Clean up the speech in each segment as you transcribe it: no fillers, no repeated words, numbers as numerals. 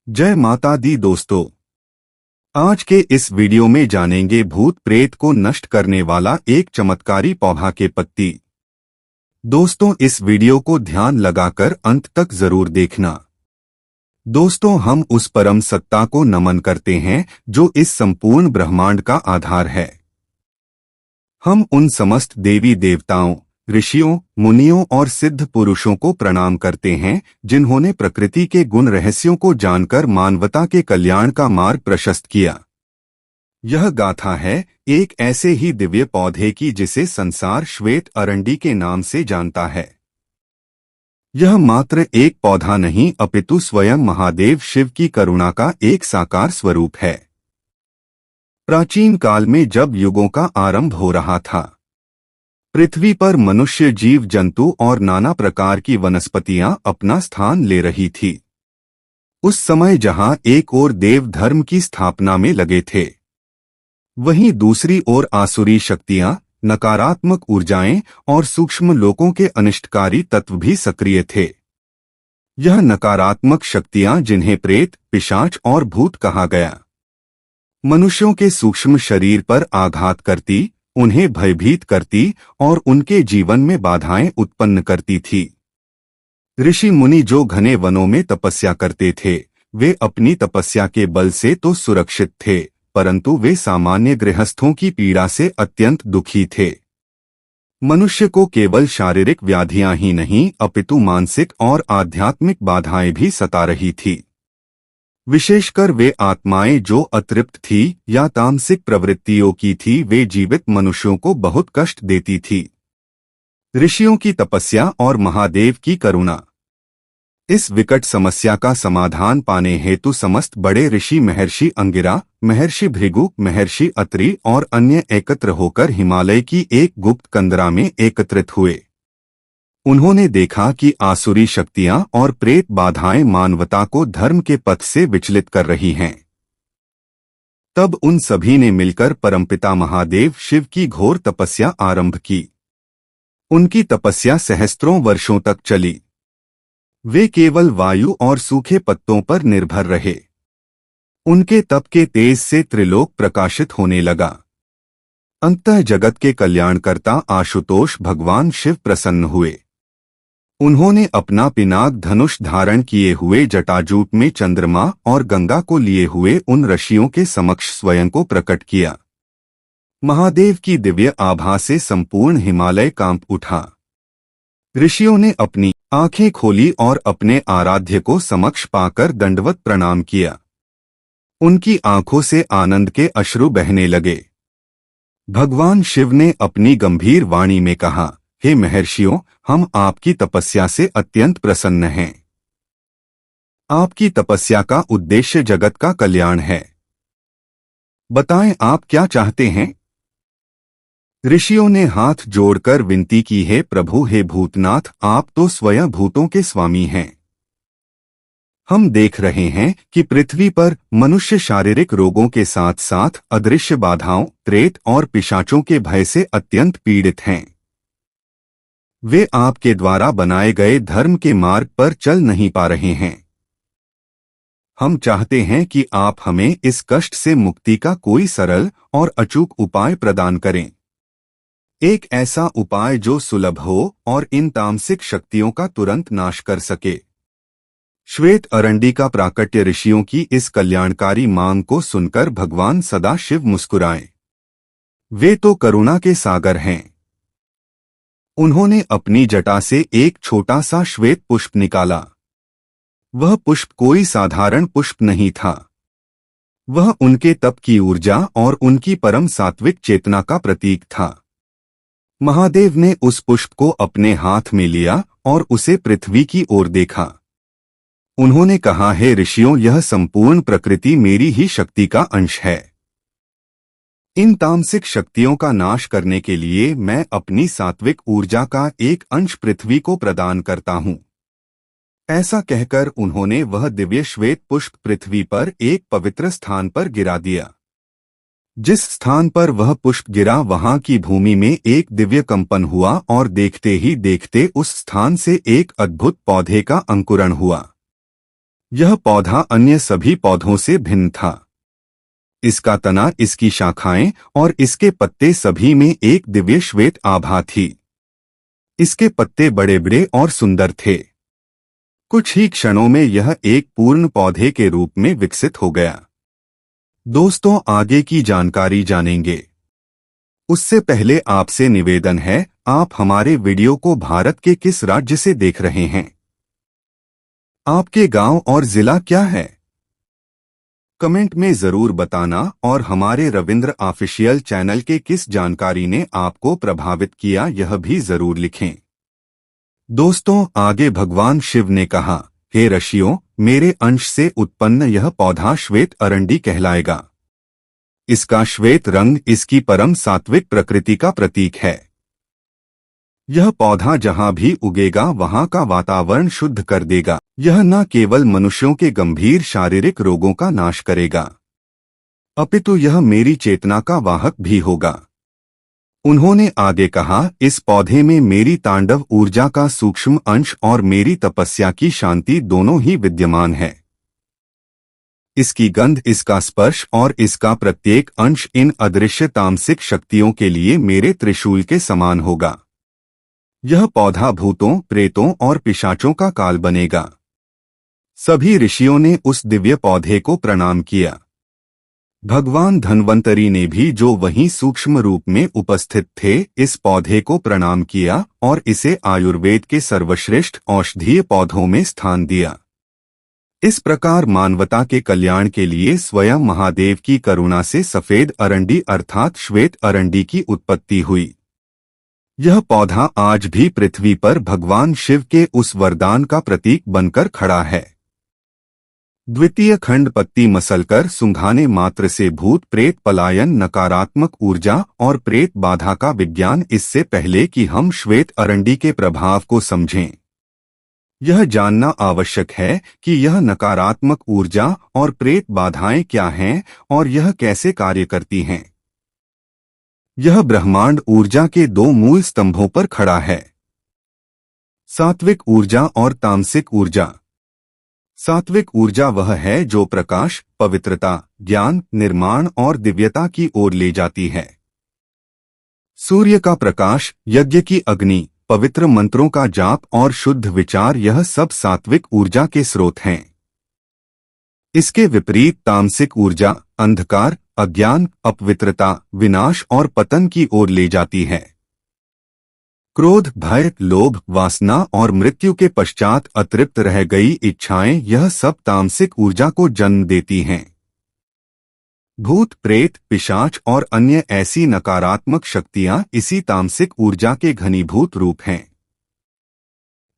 जय माता दी दोस्तों। आज के इस वीडियो में जानेंगे भूत प्रेत को नष्ट करने वाला एक चमत्कारी पौधा के पत्ती। दोस्तों, इस वीडियो को ध्यान लगाकर अंत तक जरूर देखना। दोस्तों, हम उस परम सत्ता को नमन करते हैं जो इस संपूर्ण ब्रह्मांड का आधार है। हम उन समस्त देवी देवताओं, ऋषियों, मुनियों और सिद्ध पुरुषों को प्रणाम करते हैं जिन्होंने प्रकृति के गुण रहस्यों को जानकर मानवता के कल्याण का मार्ग प्रशस्त किया। यह गाथा है एक ऐसे ही दिव्य पौधे की जिसे संसार श्वेत अरंडी के नाम से जानता है। यह मात्र एक पौधा नहीं अपितु स्वयं महादेव शिव की करुणा का एक साकार स्वरूप है। प्राचीन काल में जब युगों का आरंभ हो रहा था, पृथ्वी पर मनुष्य, जीव जंतु और नाना प्रकार की वनस्पतियां अपना स्थान ले रही थी। उस समय जहां एक ओर देव धर्म की स्थापना में लगे थे, वहीं दूसरी ओर आसुरी शक्तियां, नकारात्मक ऊर्जाएं और सूक्ष्म लोकों के अनिष्टकारी तत्व भी सक्रिय थे। यह नकारात्मक शक्तियां, जिन्हें प्रेत, पिशाच और भूत कहा गया, मनुष्यों के सूक्ष्म शरीर पर आघात करती, उन्हें भयभीत करती और उनके जीवन में बाधाएं उत्पन्न करती थी। ऋषि मुनि जो घने वनों में तपस्या करते थे, वे अपनी तपस्या के बल से तो सुरक्षित थे, परंतु वे सामान्य गृहस्थों की पीड़ा से अत्यंत दुखी थे। मनुष्य को केवल शारीरिक व्याधियां ही नहीं अपितु मानसिक और आध्यात्मिक बाधाएं भी सता रही थी। विशेषकर वे आत्माएं जो अतृप्त थी या तामसिक प्रवृत्तियों की थी, वे जीवित मनुष्यों को बहुत कष्ट देती थी। ऋषियों की तपस्या और महादेव की करुणा। इस विकट समस्या का समाधान पाने हेतु समस्त बड़े ऋषि महर्षि अंगिरा, महर्षि भृगु, महर्षि अत्रि और अन्य एकत्र होकर हिमालय की एक गुप्त कंदरा में एकत्रित हुए। उन्होंने देखा कि आसुरी शक्तियां और प्रेत बाधाएं मानवता को धर्म के पथ से विचलित कर रही हैं। तब उन सभी ने मिलकर परमपिता महादेव शिव की घोर तपस्या आरंभ की। उनकी तपस्या सहस्त्रों वर्षों तक चली। वे केवल वायु और सूखे पत्तों पर निर्भर रहे। उनके तप के तेज से त्रिलोक प्रकाशित होने लगा। अंततः जगत के कल्याणकर्ता आशुतोष भगवान शिव प्रसन्न हुए। उन्होंने अपना पिनाक धनुष धारण किए हुए जटाजूट में चंद्रमा और गंगा को लिए हुए उन ऋषियों के समक्ष स्वयं को प्रकट किया। महादेव की दिव्य आभा से संपूर्ण हिमालय कांप उठा। ऋषियों ने अपनी आंखें खोली और अपने आराध्य को समक्ष पाकर दंडवत प्रणाम किया। उनकी आंखों से आनंद के अश्रु बहने लगे। भगवान शिव ने अपनी गंभीर वाणी में कहा, हे महर्षियों, हम आपकी तपस्या से अत्यंत प्रसन्न हैं। आपकी तपस्या का उद्देश्य जगत का कल्याण है। बताएं आप क्या चाहते हैं? ऋषियों ने हाथ जोड़कर विनती की, हे प्रभु, हे भूतनाथ, आप तो स्वयं भूतों के स्वामी हैं। हम देख रहे हैं कि पृथ्वी पर मनुष्य शारीरिक रोगों के साथ साथ अदृश्य बाधाओं, प्रेत और पिशाचों के भय से अत्यंत पीड़ित हैं। वे आपके द्वारा बनाए गए धर्म के मार्ग पर चल नहीं पा रहे हैं। हम चाहते हैं कि आप हमें इस कष्ट से मुक्ति का कोई सरल और अचूक उपाय प्रदान करें। एक ऐसा उपाय जो सुलभ हो और इन तामसिक शक्तियों का तुरंत नाश कर सके। श्वेत अरंडी का प्राकट्य। ऋषियों की इस कल्याणकारी मांग को सुनकर भगवान सदा शिव मुस्कुराए। वे तो करुणा के सागर हैं। उन्होंने अपनी जटा से एक छोटा सा श्वेत पुष्प निकाला। वह पुष्प कोई साधारण पुष्प नहीं था। वह उनके तप की ऊर्जा और उनकी परम सात्विक चेतना का प्रतीक था। महादेव ने उस पुष्प को अपने हाथ में लिया और उसे पृथ्वी की ओर देखा। उन्होंने कहा, हे ऋषियों, यह संपूर्ण प्रकृति मेरी ही शक्ति का अंश है। इन तामसिक शक्तियों का नाश करने के लिए मैं अपनी सात्विक ऊर्जा का एक अंश पृथ्वी को प्रदान करता हूँ। ऐसा कहकर उन्होंने वह दिव्य श्वेत पुष्प पृथ्वी पर एक पवित्र स्थान पर गिरा दिया। जिस स्थान पर वह पुष्प गिरा, वहां की भूमि में एक दिव्य कंपन हुआ और देखते ही देखते उस स्थान से एक अद्भुत पौधे का अंकुरण हुआ। यह पौधा अन्य सभी पौधों से भिन्न था। इसका तना, इसकी शाखाएं और इसके पत्ते सभी में एक दिव्य श्वेत आभा थी। इसके पत्ते बड़े बड़े और सुंदर थे। कुछ ही क्षणों में यह एक पूर्ण पौधे के रूप में विकसित हो गया। दोस्तों, आगे की जानकारी जानेंगे उससे पहले आपसे निवेदन है, आप हमारे वीडियो को भारत के किस राज्य से देख रहे हैं? आपके गांव और जिला क्या है? कमेंट में जरूर बताना और हमारे रविंद्र ऑफिशियल चैनल के किस जानकारी ने आपको प्रभावित किया यह भी जरूर लिखें। दोस्तों, आगे भगवान शिव ने कहा, हे ऋषियों, मेरे अंश से उत्पन्न यह पौधा श्वेत अरंडी कहलाएगा। इसका श्वेत रंग इसकी परम सात्विक प्रकृति का प्रतीक है। यह पौधा जहां भी उगेगा वहां का वातावरण शुद्ध कर देगा। यह न केवल मनुष्यों के गंभीर शारीरिक रोगों का नाश करेगा, अपितु यह मेरी चेतना का वाहक भी होगा। उन्होंने आगे कहा, इस पौधे में मेरी तांडव ऊर्जा का सूक्ष्म अंश और मेरी तपस्या की शांति दोनों ही विद्यमान है। इसकी गंध, इसका स्पर्श और इसका प्रत्येक अंश इन अदृश्य तामसिक शक्तियों के लिए मेरे त्रिशूल के समान होगा। यह पौधा भूतों, प्रेतों और पिशाचों का काल बनेगा। सभी ऋषियों ने उस दिव्य पौधे को प्रणाम किया। भगवान धन्वंतरी ने भी, जो वहीं सूक्ष्म रूप में उपस्थित थे, इस पौधे को प्रणाम किया और इसे आयुर्वेद के सर्वश्रेष्ठ औषधीय पौधों में स्थान दिया। इस प्रकार मानवता के कल्याण के लिए स्वयं महादेव की करुणा से सफेद अरंडी अर्थात श्वेत अरंडी की उत्पत्ति हुई। यह पौधा आज भी पृथ्वी पर भगवान शिव के उस वरदान का प्रतीक बनकर खड़ा है। द्वितीय खंड, पत्ती मसलकर सूंघाने मात्र से भूत प्रेत पलायन, नकारात्मक ऊर्जा और प्रेत बाधा का विज्ञान। इससे पहले कि हम श्वेत अरंडी के प्रभाव को समझें, यह जानना आवश्यक है कि यह नकारात्मक ऊर्जा और प्रेत बाधाएं क्या हैं और यह कैसे कार्य करती हैं। यह ब्रह्मांड ऊर्जा के दो मूल स्तंभों पर खड़ा है, सात्विक ऊर्जा और तामसिक ऊर्जा। सात्विक ऊर्जा वह है जो प्रकाश, पवित्रता, ज्ञान, निर्माण और दिव्यता की ओर ले जाती है। सूर्य का प्रकाश, यज्ञ की अग्नि, पवित्र मंत्रों का जाप और शुद्ध विचार, यह सब सात्विक ऊर्जा के स्रोत हैं। इसके विपरीत तामसिक ऊर्जा अंधकार, अज्ञान, अपवित्रता, विनाश और पतन की ओर ले जाती है। क्रोध, भय, लोभ, वासना और मृत्यु के पश्चात अतृप्त रह गई इच्छाएं, यह सब तामसिक ऊर्जा को जन्म देती हैं। भूत, प्रेत, पिशाच और अन्य ऐसी नकारात्मक शक्तियां इसी तामसिक ऊर्जा के घनीभूत रूप हैं।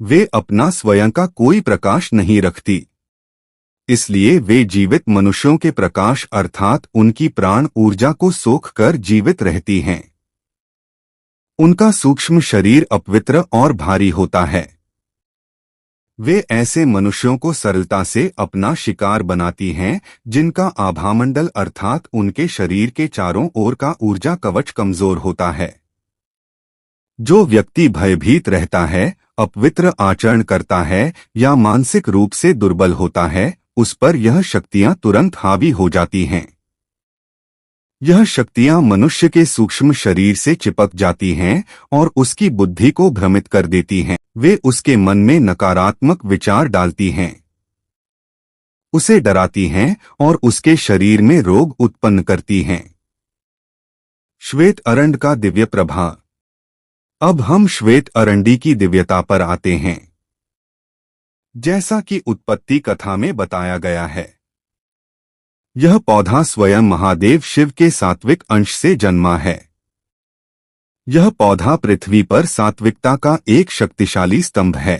वे अपना स्वयं का कोई प्रकाश नहीं रखती, इसलिए वे जीवित मनुष्यों के प्रकाश अर्थात उनकी प्राण ऊर्जा को सोखकर जीवित रहती हैं। उनका सूक्ष्म शरीर अपवित्र और भारी होता है। वे ऐसे मनुष्यों को सरलता से अपना शिकार बनाती हैं जिनका आभामंडल अर्थात उनके शरीर के चारों ओर का ऊर्जा कवच कमजोर होता है। जो व्यक्ति भयभीत रहता है, अपवित्र आचरण करता है या मानसिक रूप से दुर्बल होता है, उस पर यह शक्तियां तुरंत हावी हो जाती हैं। यह शक्तियां मनुष्य के सूक्ष्म शरीर से चिपक जाती हैं और उसकी बुद्धि को भ्रमित कर देती हैं। वे उसके मन में नकारात्मक विचार डालती हैं, उसे डराती हैं और उसके शरीर में रोग उत्पन्न करती हैं। श्वेत अरंड का दिव्य प्रभाव। अब हम श्वेत अरंडी की दिव्यता पर आते हैं। जैसा कि उत्पत्ति कथा में बताया गया है, यह पौधा स्वयं महादेव शिव के सात्विक अंश से जन्मा है। यह पौधा पृथ्वी पर सात्विकता का एक शक्तिशाली स्तंभ है।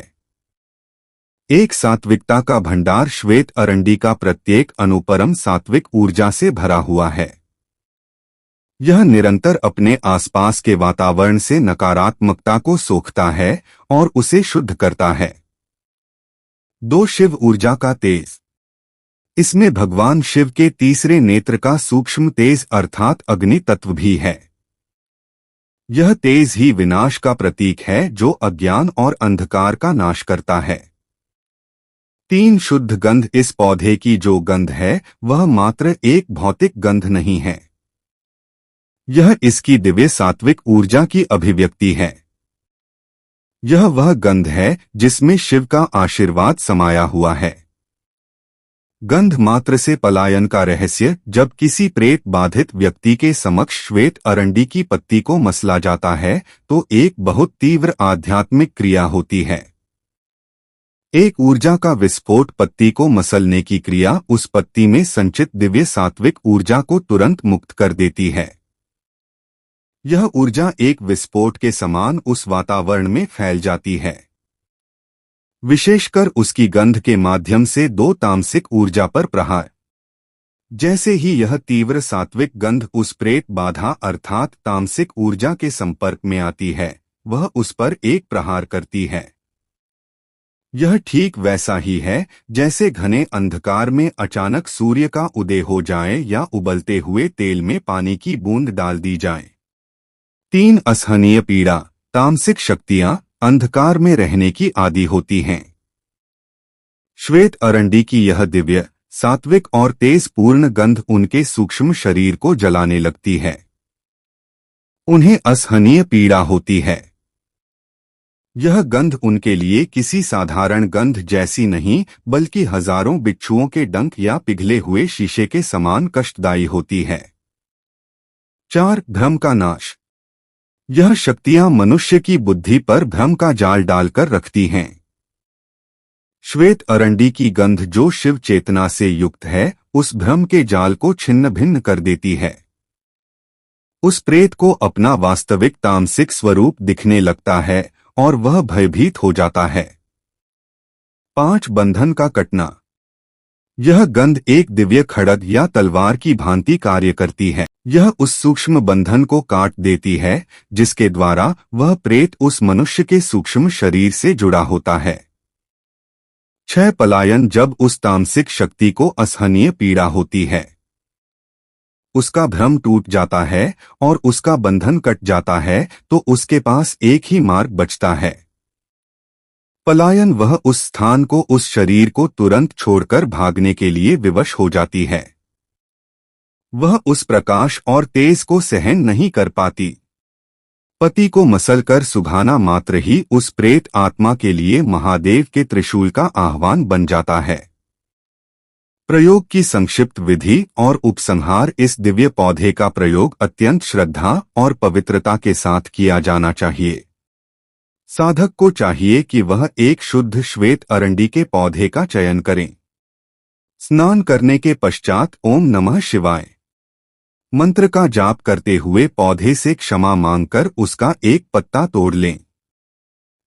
एक सात्विकता का भंडार श्वेत अरंडी का प्रत्येक अणु परम सात्विक ऊर्जा से भरा हुआ है। यह निरंतर अपने आसपास के वातावरण से नकारात्मकता को सोखता है और उसे शुद्ध करता है। दो, शिव ऊर्जा का तेज। इसमें भगवान शिव के तीसरे नेत्र का सूक्ष्म तेज अर्थात अग्नि तत्व भी है। यह तेज ही विनाश का प्रतीक है जो अज्ञान और अंधकार का नाश करता है। तीन शुद्ध गंध। इस पौधे की जो गंध है वह मात्र एक भौतिक गंध नहीं है, यह इसकी दिव्य सात्विक ऊर्जा की अभिव्यक्ति है। यह वह गंध है जिसमें शिव का आशीर्वाद समाया हुआ है। गंध मात्र से पलायन का रहस्य। जब किसी प्रेत बाधित व्यक्ति के समक्ष श्वेत अरंडी की पत्ती को मसला जाता है तो एक बहुत तीव्र आध्यात्मिक क्रिया होती है। एक ऊर्जा का विस्फोट। पत्ती को मसलने की क्रिया उस पत्ती में संचित दिव्य सात्विक ऊर्जा को तुरंत मुक्त कर देती है। यह ऊर्जा एक विस्फोट के समान उस वातावरण में फैल जाती है, विशेषकर उसकी गंध के माध्यम से दो तामसिक ऊर्जा पर प्रहार। जैसे ही यह तीव्र सात्विक गंध उस प्रेत बाधा अर्थात तामसिक ऊर्जा के संपर्क में आती है, वह उस पर एक प्रहार करती है। यह ठीक वैसा ही है जैसे घने अंधकार में अचानक सूर्य का उदय हो जाए या उबलते हुए तेल में पानी की बूंद डाल दी जाए। तीन असहनीय पीड़ा। तामसिक शक्तियां अंधकार में रहने की आदी होती हैं। श्वेत अरंडी की यह दिव्य सात्विक और तेज पूर्ण गंध उनके सूक्ष्म शरीर को जलाने लगती है। उन्हें असहनीय पीड़ा होती है। यह गंध उनके लिए किसी साधारण गंध जैसी नहीं बल्कि हजारों बिच्छुओं के डंक या पिघले हुए शीशे के समान कष्टदायी होती है। 4. भ्रम का नाश। यह शक्तियां मनुष्य की बुद्धि पर भ्रम का जाल डालकर रखती हैं। श्वेत अरंडी की गंध जो शिव चेतना से युक्त है उस भ्रम के जाल को छिन्न भिन्न कर देती है। उस प्रेत को अपना वास्तविक तामसिक स्वरूप दिखने लगता है और वह भयभीत हो जाता है। 5. बंधन का कटना। यह गंध एक दिव्य खड्ग या तलवार की भांति कार्य करती है। यह उस सूक्ष्म बंधन को काट देती है जिसके द्वारा वह प्रेत उस मनुष्य के सूक्ष्म शरीर से जुड़ा होता है। 6. पलायन। जब उस तामसिक शक्ति को असहनीय पीड़ा होती है, उसका भ्रम टूट जाता है और उसका बंधन कट जाता है तो उसके पास एक ही मार्ग बचता है। पलायन। वह उस स्थान को उस शरीर को तुरंत छोड़कर भागने के लिए विवश हो जाती है। वह उस प्रकाश और तेज को सहन नहीं कर पाती। पति को मसलकर सुघाना मात्र ही उस प्रेत आत्मा के लिए महादेव के त्रिशूल का आह्वान बन जाता है। प्रयोग की संक्षिप्त विधि और उपसंहार। इस दिव्य पौधे का प्रयोग अत्यंत श्रद्धा और पवित्रता के साथ किया जाना चाहिए। साधक को चाहिए कि वह एक शुद्ध श्वेत अरंडी के पौधे का चयन करें। स्नान करने के पश्चात ओम नमः शिवाय मंत्र का जाप करते हुए पौधे से क्षमा मांगकर उसका एक पत्ता तोड़ लें।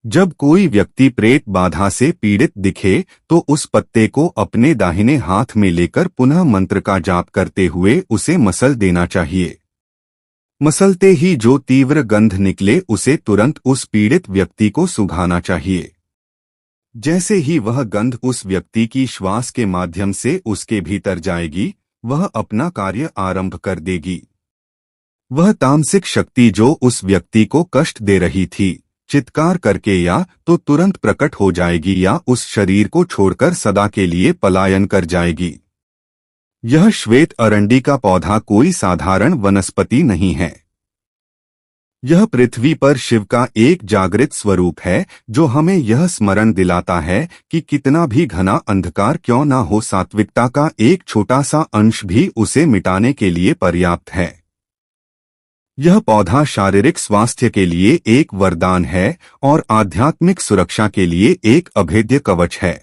जब कोई व्यक्ति प्रेत बाधा से पीड़ित दिखे तो उस पत्ते को अपने दाहिने हाथ में लेकर पुनः मंत्र का जाप करते हुए उसे मसल देना चाहिए। मसलते ही जो तीव्र गंध निकले उसे तुरंत उस पीड़ित व्यक्ति को सुघाना चाहिए। जैसे ही वह गंध उस व्यक्ति की श्वास के माध्यम से उसके भीतर जाएगी, वह अपना कार्य आरंभ कर देगी। वह तामसिक शक्ति जो उस व्यक्ति को कष्ट दे रही थी, चित्कार करके या तो तुरंत प्रकट हो जाएगी या उस शरीर को छोड़कर सदा के लिए पलायन कर जाएगी। यह श्वेत अरंडी का पौधा कोई साधारण वनस्पति नहीं है। यह पृथ्वी पर शिव का एक जागृत स्वरूप है जो हमें यह स्मरण दिलाता है कि कितना भी घना अंधकार क्यों न हो, सात्विकता का एक छोटा सा अंश भी उसे मिटाने के लिए पर्याप्त है। यह पौधा शारीरिक स्वास्थ्य के लिए एक वरदान है और आध्यात्मिक सुरक्षा के लिए एक अभेद्य कवच है।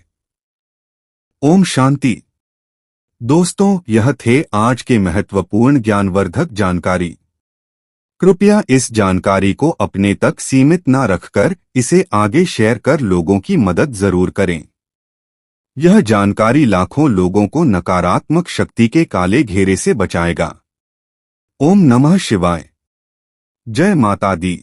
ओम शांति। दोस्तों, यह थे आज के महत्वपूर्ण ज्ञानवर्धक जानकारी। कृपया इस जानकारी को अपने तक सीमित न रखकर इसे आगे शेयर कर लोगों की मदद जरूर करें। यह जानकारी लाखों लोगों को नकारात्मक शक्ति के काले घेरे से बचाएगा। ओम नमः शिवाय। जय माता दी।